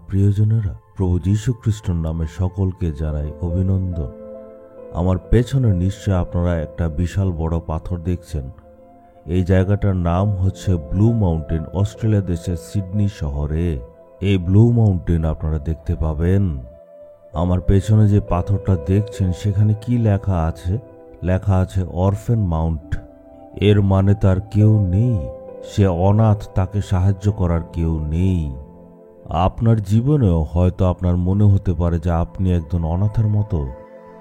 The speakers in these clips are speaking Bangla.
প্রিয়জনেরা, প্রভু যীশু খ্রিস্টর নামে সকলকে জানাই অভিনন্দন। আমার পেছনে নিশ্চয় আপনারা একটা বিশাল বড় পাথর দেখছেন। এই জায়গাটার নাম হচ্ছে ব্লু মাউন্টেন, অস্ট্রেলিয়া দেশের সিডনি শহরে। এই ব্লু মাউন্টেন আপনারা দেখতে পাবেন। আমার পেছনে যে পাথরটা দেখছেন সেখানে কি লেখা আছে? লেখা আছে অরফেন মাউন্ট। এর মানে তার কেউ নেই, সে অনাথ, তাকে সাহায্য করার কেউ নেই। আপনার জীবনেও হয়তো আপনার মনে হতে পারে যে আপনি একজন অনাথের মতো।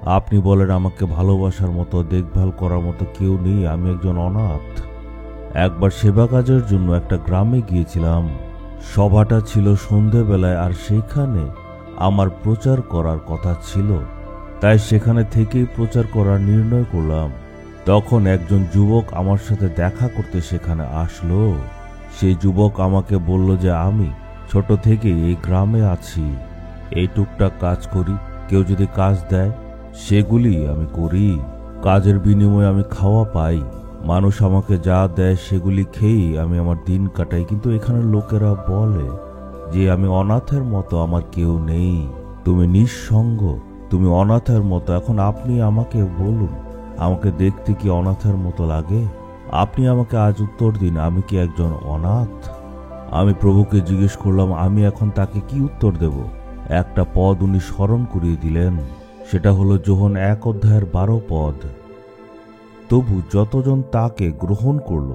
আপনি বলেন, আমাকে ভালোবাসার মতো, দেখভাল করার মতো কেউ নেই, আমি একজন অনাথ। একবার সেবা কাজের জন্য একটা গ্রামে গিয়েছিলাম। সভাটা ছিল সন্ধেবেলায়, আর সেইখানে আমার প্রচার করার কথা ছিল। তাই সেখানে থেকেই প্রচার করার নির্ণয় করলাম। তখন একজন যুবক আমার সাথে দেখা করতে সেখানে আসলো। সেই যুবক আমাকে বলল যে আমি ছোট থেকে এই গ্রামে আছি, এই টুকটাক কাজ করি, কেউ যদি কাজ দেয় সেগুলি আমি করি। কাজের বিনিময়ে আমি খাওয়া পাই, মানুষ আমাকে যা দেয় সেগুলি খেয়েই আমি আমার দিন কাটাই। কিন্তু এখানে লোকেরা বলে যে আমি অনাথের মতো, আমার কেউ নেই, তুমি নিঃসঙ্গ, তুমি অনাথের মতো। এখন আপনি আমাকে বলুন, আমাকে দেখতে কি অনাথের মতো লাগে? আপনি আমাকে আজ উত্তর দিন, আমি কি একজন অনাথ? আমি প্রভুকে জিজ্ঞেস করলাম, আমি এখন তাকে কি উত্তর দেব? একটা পদ উনি স্মরণ করিয়ে দিলেন, সেটা হলো যোহন 1:12 পদ। তবু যতজন তাকে গ্রহণ করল,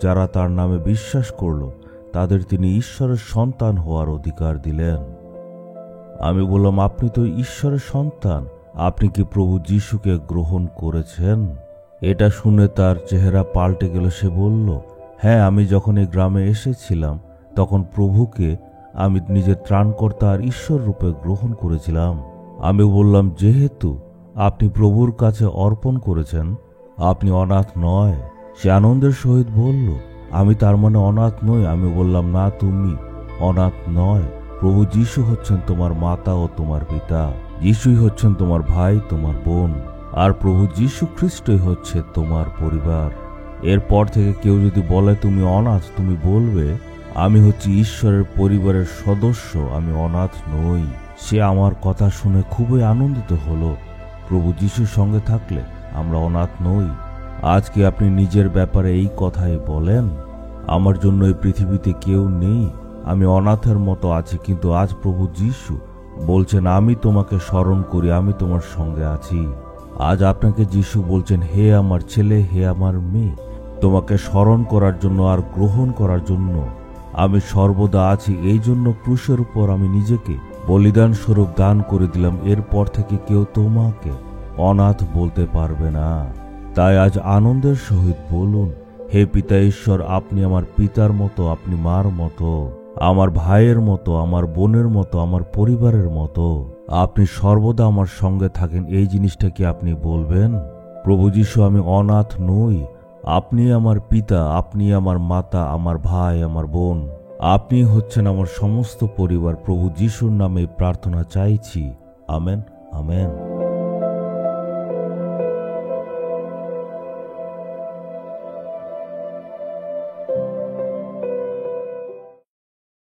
যারা তার নামে বিশ্বাস করল, তাদের তিনি ঈশ্বরের সন্তান হওয়ার অধিকার দিলেন। আমি বললাম, আপনি তো ঈশ্বরের সন্তান, আপনি কি প্রভু যীশুকে গ্রহণ করেছেন? এটা শুনে তার চেহারা পাল্টে গেল। সে বলল, হ্যাঁ, আমি যখন এই গ্রামে এসেছিলাম তখন প্রভুকে আমি নিজের ত্রাণকর্তা আর ঈশ্বর রূপে গ্রহণ করেছিলাম। আমি বললাম, যেহেতু আপনি প্রভুর কাছে অর্পণ করেছেন, আপনি অনাথ নয়। সে আনন্দের সহিত বলল, আমি তার মানে অনাথ নই। আমি বললাম, না, তুমি অনাথ নয়। প্রভু যীশু হচ্ছেন তোমার মাতা ও তোমার পিতা, যীশুই হচ্ছেন তোমার ভাই, তোমার বোন, আর প্রভু যীশু খ্রিস্টই হচ্ছে তোমার পরিবার। এরপর থেকে কেউ যদি বলে তুমি অনাথ, তুমি বলবে, আমি হচ্ছি ঈশ্বরের পরিবারের সদস্য, আমি অনাথ নই। সে আমার কথা শুনে খুবই আনন্দিত হলো। প্রভু যীশুর সঙ্গে থাকলে আমরা অনাথ নই। আজকে আপনি নিজের ব্যাপারে এই কথাই বলেন, আমার জন্য এই পৃথিবীতে কেউ নেই, আমি অনাথের মতো আছি। কিন্তু আজ প্রভু যীশু বলছেন, আমি তোমাকে স্মরণ করি, আমি তোমার সঙ্গে আছি। আজ আপনাকে যীশু বলছেন, হে আমার ছেলে, হে আমার মেয়ে, তোমাকে স্মরণ করার জন্য আর গ্রহণ করার জন্য আমি সর্বদা আছি। এই জন্য ক্রুশের উপর আমি নিজেকে বলিদান স্বরূপ দান করে দিলাম। এরপর থেকে কেউ তোমাকে অনাথ বলতে পারবে না। তাই আজ আনন্দের সহিত বলুন, হে পিতা ঈশ্বর, আপনি আমার পিতার মতো, আপনি মার মতো, আমার ভাইয়ের মতো, আমার বোনের মতো, আমার পরিবারের মতো। আপনি সর্বদা আমার সঙ্গে থাকেন। এই জিনিসটা কি আপনি বলবেন? প্রভু যীশু, আমি অনাথ নই, আপনি আমার পিতা, আপনি আমার মাতা, আমার ভাই, আমার বোন, আপনি হচ্ছেন আমার সমস্ত পরিবার। প্রভু যীশুর নামে প্রার্থনা চাইছি। Amen, amen.